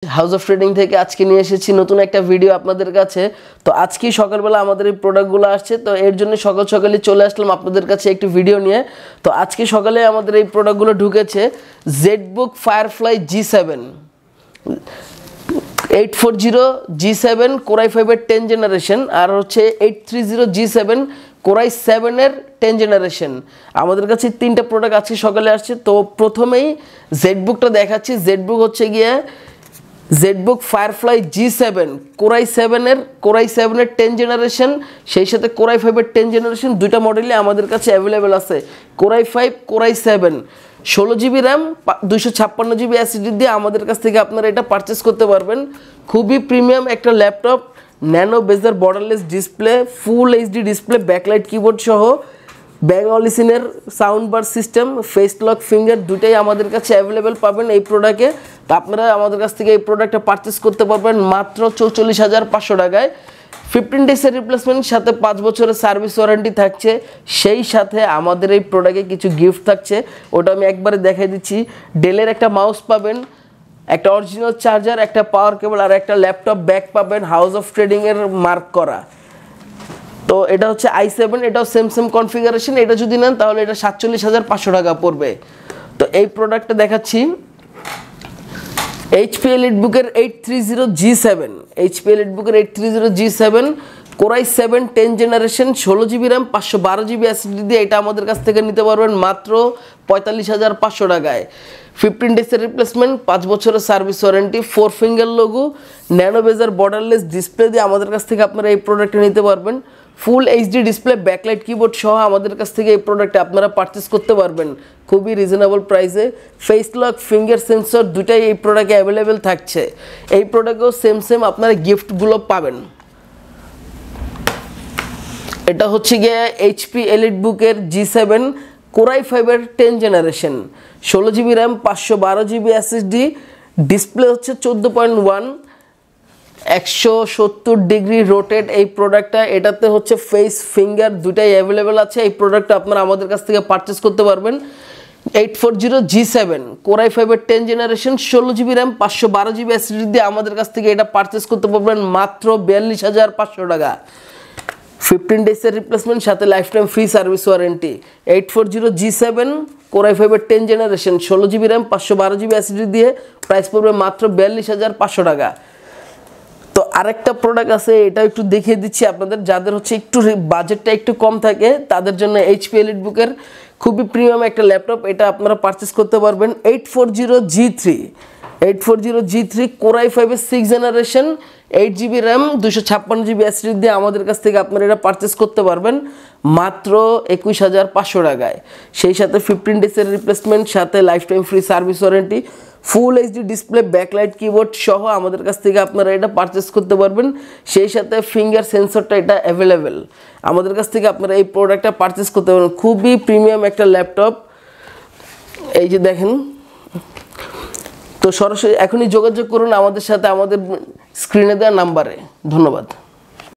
House of trading থেকে আজকে নিয়ে এসেছি নতুন একটা ভিডিও আপনাদের কাছে। তো আজকে সকালবেলা আমাদের এই প্রোডাক্টগুলো আসছে, তো এর জন্য সকাল সকালে চলে আসলাম আপনাদের কাছে একটি ভিডিও নিয়ে। তো আজকে সকালে আমাদের এই প্রোডাক্টগুলো ঢুকেছে Jetbook firefly G7 840 G7 core i 5 এর 10 জেনারেশন, আর হচ্ছে 830 G7 কোরাই 7 এর 10 জেনারেশন। আমাদের কাছে তিনটা প্রোডাক্ট আজকে সকালে আসছে। তো প্রথমেই জেটবুকটা দেখাচ্ছি। জেটবুক হচ্ছে গিয়ে জেটবুক ফায়ারফ্লাই G7 কোরাই 7 এর 10 জেনারেশন, সেই সাথে কোরাই 5 এর 10 জেনারেশন, দুইটা মডেলই আমাদের কাছে অ্যাভেলেবেল আছে। Core i 5 core i 7 16GB RAM 256GB SSD দিয়ে আমাদের কাছ থেকে আপনারা এটা পারচেস করতে পারবেন। খুবই প্রিমিয়াম একটা laptop, nano bezel borderless display, full HD display, backlight keyboard সহ, ব্যাং অলিসিনের sound bar system, face lock finger দুটাই আমাদের কাছে অ্যাভেলেবেল পাবেন এই প্রোডাক্টে। তো আপনারা আমাদের কাছ থেকে এই প্রোডাক্টটা পারচেস করতে পারবেন মাত্র 44,500 টাকায়। 15 ডেজের রিপ্লেসমেন্ট, সাথে 5 বছরের সার্ভিস ওয়ারেন্টি থাকছে। সেই সাথে আমাদের এই প্রোডাক্টে কিছু গিফট থাকছে, ওটা আমি একবারে দেখাই দিচ্ছি। ডেলের একটা মাউস পাবেন, একটা অরিজিনাল চার্জার, একটা পাওয়ার কেবল, আর একটা ল্যাপটপ ব্যাগ পাবেন হাউস অফ ট্রেডিংয়ের মার্ক করা। তো এটা হচ্ছে i7, এটাও সেম কনফিগারেশন। এটা যদি নেন তাহলে এটা 47,500 টাকা পড়বে। তো এই প্রোডাক্টটা দেখাচ্ছি HP এলিটবুকের 830 G7 HP এলিটবুকের 830 G7 core i 7 10 generation 16GB RAM 512GB SSD দিয়ে এটা আমাদের কাছ থেকে নিতে পারবেন মাত্র 45,500 টাকায়। 15 ডেজের রিপ্লেসমেন্ট, 5 বছরের service warranty, 4 finger logo, nano bezel borderless display দিয়ে আমাদের কাছ থেকে আপনারা এই প্রোডাক্টটা নিতে পারবেন। ফুল এইচডি ডিসপ্লে, ব্যাকলাইট কিবোর্ড সহ আমাদের কাছ থেকে এই প্রোডাক্টটা আপনারা পারচেস করতে পারবেন খুবই রিজনেবল প্রাইসে। ফেস লক ফিঙ্গার সেন্সর দুটাই এই প্রোডাক্টে অ্যাভেলেবেল থাকছে। এই প্রোডাক্টেও সেম আপনারা গিফটগুলো পাবেন। এটা হচ্ছে গিয়ে HP এলিটবুকের G7 কোরাই 5 এর 10 generation 16GB RAM 512GB SSD, display হচ্ছে 14.1, 170 ডিগ্রি রোটেট এই প্রোডাক্টটা। এটাতে হচ্ছে ফেস ফিঙ্গার দুটাই অ্যাভেলেবেল আছে। এই প্রোডাক্টটা আপনারা আমাদের কাছ থেকে পারচেস করতে পারবেন। 840 G7 কোরাই 5 এর 10 generation 16GB RAM 512GB SSD দিয়ে আমাদের কাছ থেকে এটা পারচেস করতে পারবেন মাত্র 42,500 টাকা। 15 ডেজের রিপ্লেসমেন্ট, সাথে life time free service warranty. 840 G7 core i 5 এর 10 generation 16GB RAM 512GB SSD দিয়ে প্রাইস পড়বে মাত্র 42,500 টাকা। তো আরেকটা প্রোডাক্ট আছে, এটা একটু দেখিয়ে দিচ্ছি আপনাদের, যাদের হচ্ছে একটু বাজেটটা একটু কম থাকে তাদের জন্য HP এলিটবুকের খুবই প্রিমিয়াম একটা ল্যাপটপ, এটা আপনারা পারচেস করতে পারবেন। 840 G3 কোরাই 5 এর 6 generation 8GB RAM 256GB SSD দিয়ে আমাদের কাছ থেকে আপনারা এটা পারচেস করতে পারবেন মাত্র 21,500 টাকায়। সেই সাথে 15 ডেজের রিপ্লেসমেন্ট, সাথে life time free service warranty, ফুল এইচডি ডিসপ্লে, ব্যাকলাইট কিবোর্ড সহ আমাদের কাছ থেকে আপনারা এটা পারচেস করতে পারবেন। সেই সাথে ফিঙ্গার সেন্সরটা এটা অ্যাভেলেবেল। আমাদের কাছ থেকে আপনারা এই প্রোডাক্টটা পারচেস করতে পারবেন। খুবই প্রিমিয়াম একটা ল্যাপটপ, এই যে দেখেন। তো সরাসরি এখনই যোগাযোগ করুন আমাদের সাথে আমাদের স্ক্রিনে দেওয়া নাম্বারে। ধন্যবাদ।